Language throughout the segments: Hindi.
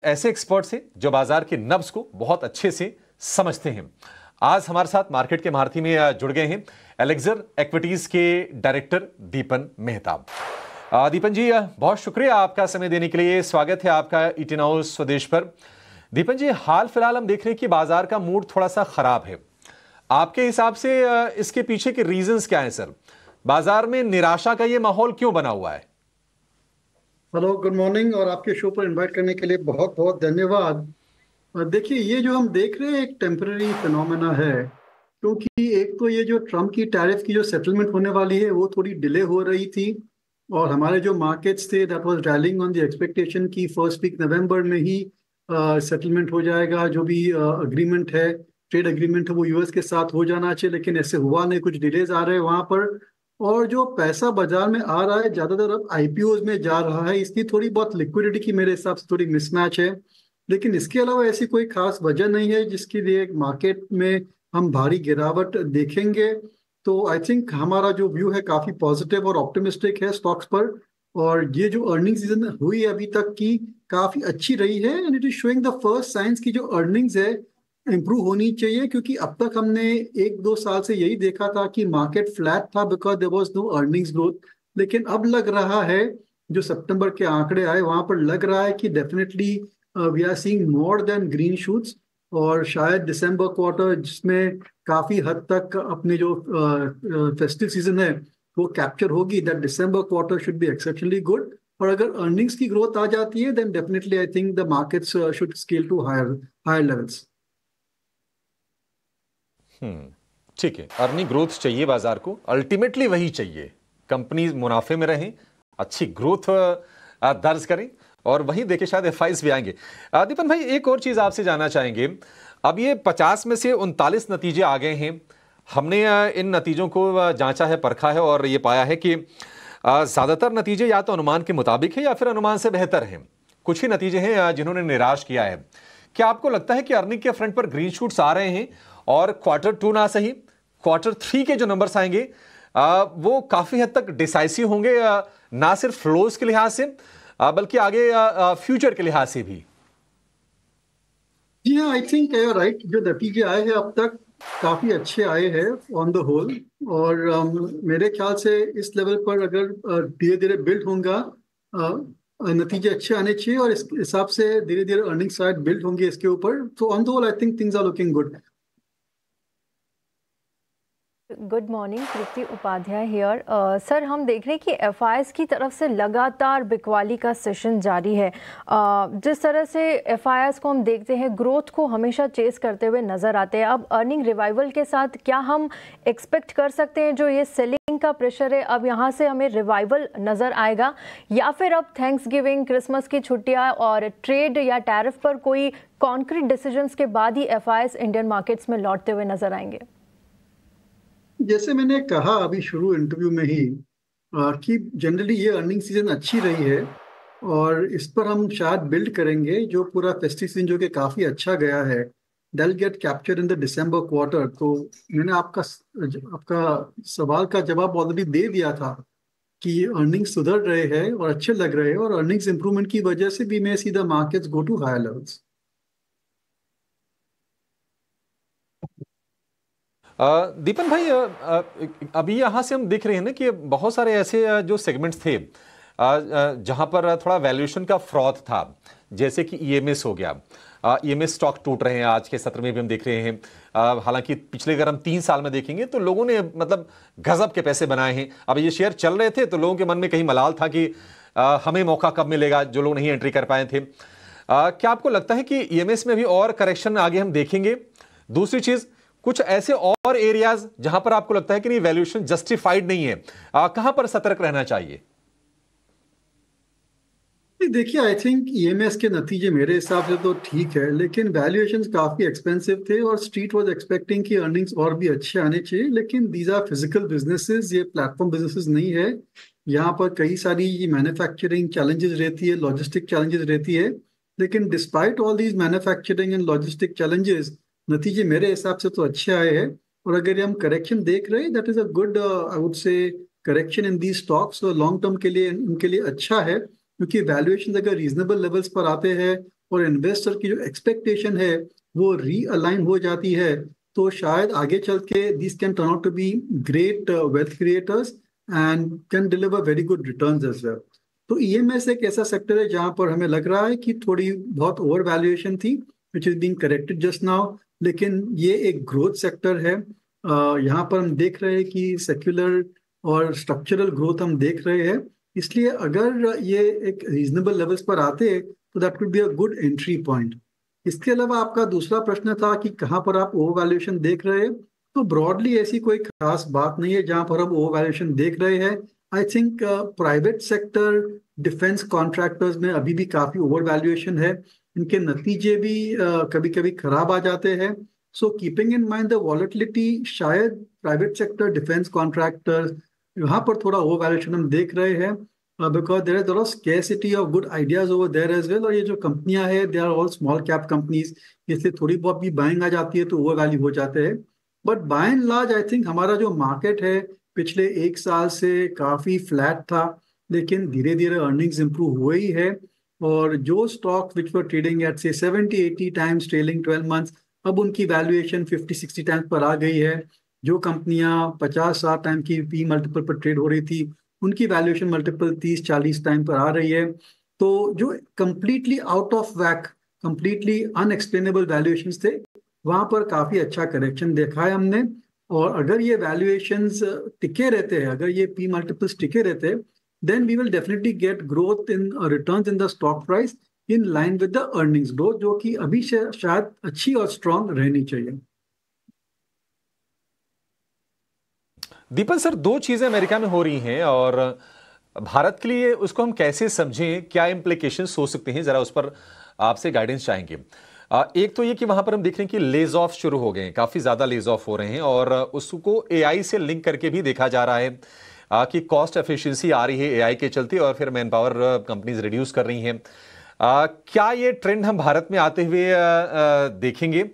ऐसे एक्सपर्ट्स हैं जो बाजार के नब्ज को बहुत अच्छे से समझते हैं। आज हमारे साथ मार्केट के महारथी में जुड़ गए हैं एलेक्जर इक्विटीज के डायरेक्टर दीपन मेहता। दीपन जी, बहुत शुक्रिया आपका समय देने के लिए। स्वागत है आपका ईटी नाउ स्वदेश पर। दीपन जी, हाल फिलहाल हम देख रहे हैं कि बाजार का मूड थोड़ा सा खराब है। आपके हिसाब से इसके पीछे के रीजंस क्या हैं सर? बाजार में निराशा का ये माहौल क्यों बना हुआ है? Hello, good morning. और आपके शो पर इनवाइट करने के लिए बहुत बहुत धन्यवाद। देखिए, ये जो हम देख रहे हैं एक टेम्पररी फिनोमेना है, क्योंकि एक तो ये जो ट्रम्प की टैरिफ की जो सेटलमेंट होने वाली है वो थोड़ी डिले हो रही थी, और हमारे जो मार्केट्स थे that was railing on the expectation की फर्स्ट वीक नवंबर में ही सेटलमेंट हो जाएगा। जो भी अग्रीमेंट है, ट्रेड अग्रीमेंट है, वो यूएस के साथ हो जाना चाहिए, लेकिन ऐसे हुआ नहीं, कुछ डिलेज आ रहे हैं वहाँ पर। और जो पैसा बाजार में आ रहा है ज्यादातर अब आईपीओज में जा रहा है, इसकी थोड़ी बहुत लिक्विडिटी की मेरे हिसाब से थोड़ी मिसमैच है। लेकिन इसके अलावा ऐसी कोई खास वजह नहीं है जिसके लिए मार्केट में हम भारी गिरावट देखेंगे। तो आई थिंक हमारा जो व्यू है काफी पॉजिटिव और ऑप्टिमिस्टिक है स्टॉक्स पर। और ये जो अर्निंग सीजन हुई है अभी तक की काफी अच्छी रही है, and it is showing the first science की जो अर्निंग्स है इम्प्रूव होनी चाहिए। क्योंकि अब तक हमने 1-2 साल से यही देखा था कि मार्केट फ्लैट था because there was no earnings growth. लेकिन अब लग रहा है, जो सितंबर के आंकड़े आए वहां पर लग रहा है कि definitely we are seeing more than green shoots. और शायद दिसंबर क्वार्टर, जिसमें काफी हद तक अपने जो फेस्टिव सीजन है वो कैप्चर होगी, that December quarter should be exceptionally good. और अगर अर्निंग्स की ग्रोथ आ जाती है then definitely I think the markets should scale to higher higher levels. ठीक है, अर्निंग ग्रोथ चाहिए बाजार को, अल्टीमेटली वही चाहिए। कंपनी मुनाफे में रहें, अच्छी ग्रोथ दर्ज करें, और वहीं देखे शायद एफआईज भी आएंगे। दीपन भाई, एक और चीज आपसे जानना चाहेंगे। अब ये 50 में से 39 नतीजे आ गए हैं। हमने इन नतीजों को जांचा है, परखा है, और ये पाया है कि ज्यादातर नतीजे या तो अनुमान के मुताबिक है या फिर अनुमान से बेहतर हैं। कुछ ही नतीजे हैं जिन्होंने निराश किया है। क्या आपको लगता है कि अर्निंग के फ्रंट पर ग्रीन शूट्स आ रहे हैं, और क्वार्टर 2 ना सही, क्वार्टर 3 के जो नंबर्स आएंगे वो काफी हद तक डिसाइसिव होंगे, ना सिर्फ फ्लोज के लिहाज से बल्कि आगे फ्यूचर के लिहाज से भी? जी हाँ, आई थिंक यू राइट। जो नतीजे आए हैं अब तक काफी अच्छे आए हैं ऑन द होल। और मेरे ख्याल से इस लेवल पर अगर धीरे धीरे बिल्ड होगा, नतीजे अच्छे आने चाहिए, और इस हिसाब से धीरे धीरे अर्निंग शायद बिल्ड होंगे इसके ऊपर। तो on the whole I think things are looking good. Good morning, Kriti Upadhyay here. Sir, हम देख रहे हैं कि एफआईएस की तरफ से लगातार बिकवाली का सेशन जारी है। जिस तरह से एफआईएस को हम देखते हैं, ग्रोथ को हमेशा चेस करते हुए नजर आते हैं। अब अर्निंग रिवाइवल के साथ क्या हम एक्सपेक्ट कर सकते हैं जो ये सेलिंग का प्रेशर है, अब यहाँ से हमें रिवाइवल नजर आएगा, या फिर अब थैंक्स गिविंग, क्रिसमस की छुट्टियाँ और ट्रेड या टैरिफ पर कोई कॉन्क्रीट डिसीजंस के बाद ही एफआईएस इंडियन मार्केट्स में लौटते हुए नजर आएंगे? जैसे मैंने कहा अभी शुरू इंटरव्यू में ही, कि जनरली ये अर्निंग सीजन अच्छी रही है, और इस पर हम शायद बिल्ड करेंगे। जो पूरा फेस्टिव सीजन जो कि काफी अच्छा गया है, they'll get capture in the December quarter. तो मैंने आपका आपका सवाल का जवाब ऑलरेडी दे दिया था कि अर्निंग्स सुधर रहे हैं और अच्छे लग रहे हैं, और अर्निंग्स इंप्रूवमेंट की वजह से भी मैं see the markets go to higher levels. Deepan भाई, अभी यहाँ से हम देख रहे हैं ना कि बहुत सारे ऐसे जो सेगमेंट्स थे जहाँ पर थोड़ा वैल्यूएशन का फ्रॉड था, जैसे कि ईएमएस हो गया। ईएमएस स्टॉक टूट रहे हैं, आज के सत्र में भी हम देख रहे हैं। हालांकि पिछले अगर हम 3 साल में देखेंगे तो लोगों ने मतलब गजब के पैसे बनाए हैं। अब ये शेयर चल रहे थे तो लोगों के मन में कहीं मलाल था कि हमें मौका कब मिलेगा, जो लोग नहीं एंट्री कर पाए थे। क्या आपको लगता है कि ईएमएस में भी और करेक्शन आगे हम देखेंगे? दूसरी चीज, कुछ ऐसे और एरियाज जहां पर आपको लगता है कि नहीं, वैल्यूएशन जस्टिफाइड नहीं है, कहां पर सतर्क रहना चाहिए? देखिए, आई थिंक ईएमएस के नतीजे मेरे हिसाब से तो ठीक है, लेकिन वैल्यूएशंस काफी एक्सपेंसिव थे, और स्ट्रीट वाज एक्सपेक्टिंग कि अर्निंग्स और भी अच्छे आने चाहिए। लेकिन दीज आर फिजिकल बिजनेसेस, ये प्लेटफॉर्म बिजनेसेस नहीं है। यहाँ पर कई सारी मैन्युफैक्चरिंग चैलेंजेस रहती है, लॉजिस्टिक चैलेंजेस रहती है। लेकिन despite all these manufacturing and logistic challenges, नतीजे मेरे हिसाब से तो अच्छे आए हैं। और अगर हम करेक्शन देख रहे हैं, that is a good, I would से, correction in the stocks long term के लिए उनके लिए अच्छा है। क्योंकि वैल्यूएशन अगर रीजनेबल लेवल्स पर आते हैं और इन्वेस्टर की जो एक्सपेक्टेशन है वो रीअलाइन हो जाती है, तो शायद आगे चल के this can turn out to be great wealth creators and can deliver very good returns as well. तो ईएमएस एक ऐसा सेक्टर है जहां पर हमें लग रहा है कि थोड़ी बहुत ओवर वैल्यूएशन थी which is being corrected just now, लेकिन ये एक ग्रोथ सेक्टर है। यहाँ पर हम देख रहे हैं कि सेक्युलर और स्ट्रक्चरल ग्रोथ हम देख रहे हैं, इसलिए अगर ये एक रीजनेबल लेवल्स पर आते तो that would be a good entry point. इसके अलावा आपका दूसरा प्रश्न था कि कहाँ पर आप ओवर वैल्यूएशन देख रहे हैं, तो ब्रॉडली ऐसी कोई खास बात नहीं है जहां पर हम ओवर वैल्यूएशन देख रहे हैं। I think private sector defence contractors में अभी भी काफी ओवर वैल्यूएशन है, इनके नतीजे भी कभी कभी खराब आ जाते हैं। So keeping in mind the volatility, शायद प्राइवेट सेक्टर डिफेंस कॉन्ट्रैक्टर्स यहाँ पर थोड़ा ओवर वैल्यूएशन हम देख रहे हैं, because there is lot of scarcity of good ideas over there as well. और ये जो कंपनियां हैं they are all small cap companies, इसलिए थोड़ी बहुत भी बाइंग आ जाती है तो ओवर वैल्यू हो जाते हैं। But by and large I think हमारा जो मार्केट है पिछले एक साल से काफी फ्लैट था, लेकिन धीरे धीरे अर्निंग्स इंप्रूव हुई है। और जो stock which were trading at से 70-80 टाइम्स ट्रेलिंग 12 मंथ्स, अब उनकी वैल्यूएशन 50-60 टाइम्स पर आ गई है। जो कंपनियां 50-60 टाइम की पी मल्टीपल पर ट्रेड हो रही थी, उनकी वैल्यूएशन मल्टीपल 30-40 टाइम पर आ रही है। तो जो completely out of whack, completely unexplainable valuations थे, वहां पर काफी अच्छा करेक्शन देखा है हमने। और अगर ये वैल्यूएशंस टिके रहते हैं, अगर ये पी मल्टीपल्स टिके रहते हैं, then we will definitely get growth in returns in the stock price in line with the earnings growth, जो कि अभी शायद अच्छी और स्ट्रांग रहनी चाहिए। दीपक सर, दो चीजें अमेरिका में हो रही हैं और भारत के लिए उसको हम कैसे समझें, क्या इम्प्लीकेशंस हो सकते हैं, जरा उस पर आपसे गाइडेंस चाहेंगे। एक तो ये कि वहां पर हम देख रहे हैं कि लेज ऑफ शुरू हो गए हैं, काफी ज्यादा लेज ऑफ हो रहे हैं और उसको एआई से लिंक करके भी देखा जा रहा है कि कॉस्ट एफिशिएंसी आ रही है एआई के चलते और फिर मैन पावर कंपनीज रिड्यूस कर रही हैं। क्या ये ट्रेंड हम भारत में आते हुए देखेंगे?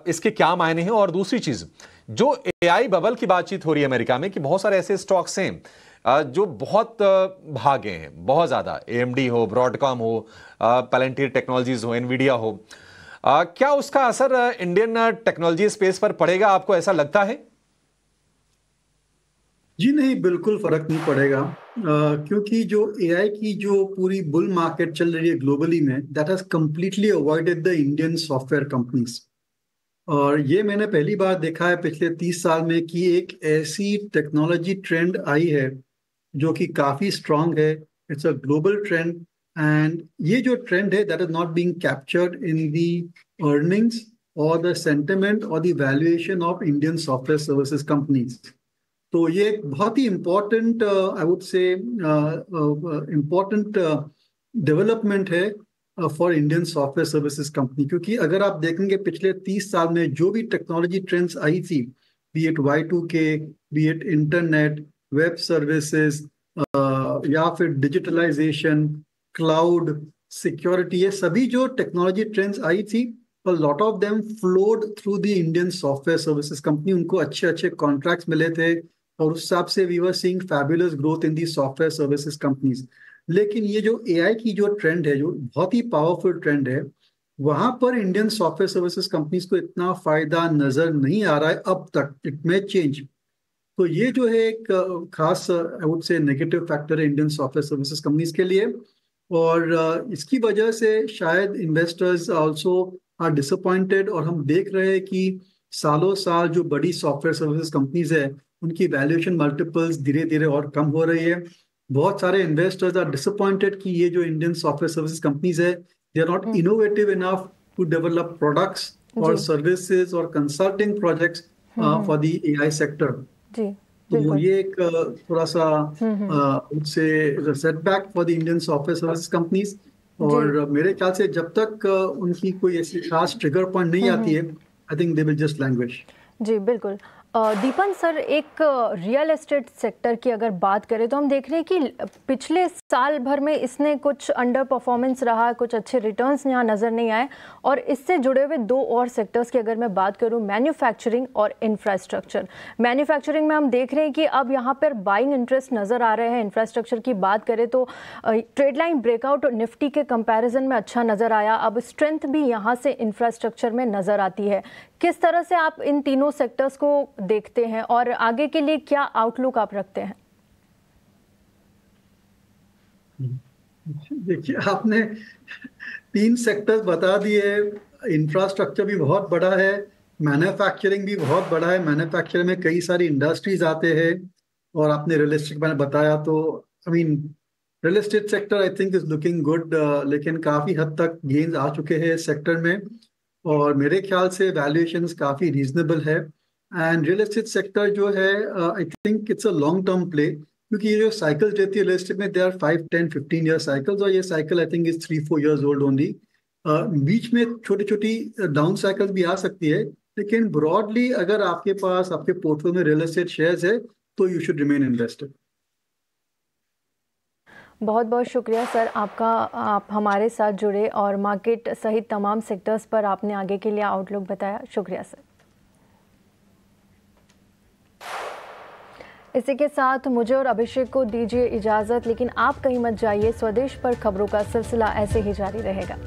इसके क्या मायने हैं? और दूसरी चीज, जो एआई बबल की बातचीत हो रही है अमेरिका में कि बहुत सारे ऐसे स्टॉक्स हैं जो बहुत भागे हैं, बहुत ज्यादा, एएमडी हो, ब्रॉडकॉम हो, पैलेंटियर टेक्नोलॉजीज हो, एनवीडिया हो, क्या उसका असर इंडियन टेक्नोलॉजी स्पेस पर पड़ेगा, आपको ऐसा लगता है? जी नहीं, बिल्कुल फर्क नहीं पड़ेगा, क्योंकि जो एआई की जो पूरी बुल मार्केट चल रही है ग्लोबली में, that has completely avoided the Indian software companies. और ये मैंने पहली बार देखा है पिछले 30 साल में कि एक ऐसी टेक्नोलॉजी ट्रेंड आई है जो कि काफी स्ट्रांग है। It's a global trend and ये जो ट्रेंड है that is not being captured in the earnings और द सेंटिमेंट और the valuation of Indian software services companies. तो ये एक बहुत ही important, I would say important development है for Indian software services company, क्योंकि अगर आप देखेंगे पिछले 30 साल में जो भी टेक्नोलॉजी ट्रेंड्स आई थी, B it Y2K, B it internet, web services या फिर डिजिटलाइजेशन, क्लाउड, सिक्योरिटी, ये सभी जो टेक्नोलॉजी ट्रेंड्स आई थी, a lot of them flowed through the Indian software services company। उनको अच्छे अच्छे कॉन्ट्रैक्ट्स मिले थे और उस हिसाब से we were seeing fabulous growth in the software services companies। लेकिन ये जो AI की जो ट्रेंड है, जो बहुत ही पावरफुल ट्रेंड है, वहां पर इंडियन सॉफ्टवेयर सर्विसेज कंपनीज को इतना फायदा नजर नहीं आ रहा है अब तक। It may change. तो ये जो है एक खास आई वुड से नेगेटिव फैक्टर है इंडियन सॉफ्टवेयर सर्विसेज कंपनीज के लिए, और इसकी वजह से शायद इन्वेस्टर्स आल्सो आर डिसअपॉइंटेड। और हम देख रहे हैं कि सालों साल जो बड़ी सॉफ्टवेयर सर्विसेज कंपनीज है, उनकी वैल्यूएशन मल्टीपल्स धीरे धीरे और कम हो रही है। बहुत सारे इन्वेस्टर्स आर डिसअपॉइंटेड कि ये जो इंडियन सॉफ्टवेयर सर्विसेज कंपनीज है, they are not innovative enough to develop products और सर्विसेज और consulting projects for the AI sector. तो ये एक थोड़ा सा उससे setback for the Indian software services companies. और मेरे ख्याल से जब तक उनकी कोई ऐसी खास ट्रिगर पॉइंट नहीं आती है, I think they will just language. जी बिल्कुल। दीपन सर, एक रियल एस्टेट सेक्टर की अगर बात करें तो हम देख रहे हैं कि पिछले साल भर में इसने कुछ अंडर परफॉर्मेंस रहा, कुछ अच्छे रिटर्न्स यहाँ नज़र नहीं आए। और इससे जुड़े हुए दो और सेक्टर्स की अगर मैं बात करूँ, मैन्युफैक्चरिंग और इंफ्रास्ट्रक्चर। मैन्युफैक्चरिंग में हम देख रहे हैं कि अब यहाँ पर बाइंग इंटरेस्ट नज़र आ रहे हैं। इंफ्रास्ट्रक्चर की बात करें तो ट्रेड लाइन ब्रेकआउट निफ्टी के कंपैरिजन में अच्छा नज़र आया। अब स्ट्रेंथ भी यहाँ से इंफ्रास्ट्रक्चर में नज़र आती है। किस तरह से आप इन तीनों सेक्टर्स को देखते हैं और आगे के लिए क्या आउटलुक आप रखते हैं? देखिए, आपने 3 सेक्टर्स बता दिए। इंफ्रास्ट्रक्चर भी बहुत बड़ा है, मैन्युफैक्चरिंग भी बहुत बड़ा है। मैन्युफैक्चरिंग में कई सारी इंडस्ट्रीज आते हैं, और आपने रियल एस्टेट मैंने बताया। तो I mean real estate sector I think is looking good, लेकिन काफ़ी हद तक गेन्स आ चुके हैं इस सेक्टर में, और मेरे ख्याल से वैल्यूएशंस काफ़ी रीजनेबल है। एंड रियल एस्टेट सेक्टर जो है, I think it's a long term play, क्योंकि ये जो साइकिल्स रहती है रियल एस्टेट में, दे आर 5, 10, 15 ईयर साइकिल्स, और ये cycle I think is 3-4 years old only. बीच में छोटी छोटी डाउन साइकिल्स भी आ सकती है, लेकिन ब्रॉडली अगर आपके पास आपके पोर्टफोलियो में रियल एस्टेट शेयर्स है तो यू शुड रिमेन इन्वेस्टेड। बहुत बहुत शुक्रिया सर आपका, आप हमारे साथ जुड़े और मार्केट सहित तमाम सेक्टर्स पर आपने आगे के लिए आउटलुक बताया। शुक्रिया सर। इसी के साथ मुझे और अभिषेक को दीजिए इजाज़त, लेकिन आप कहीं मत जाइए। स्वदेश पर खबरों का सिलसिला ऐसे ही जारी रहेगा।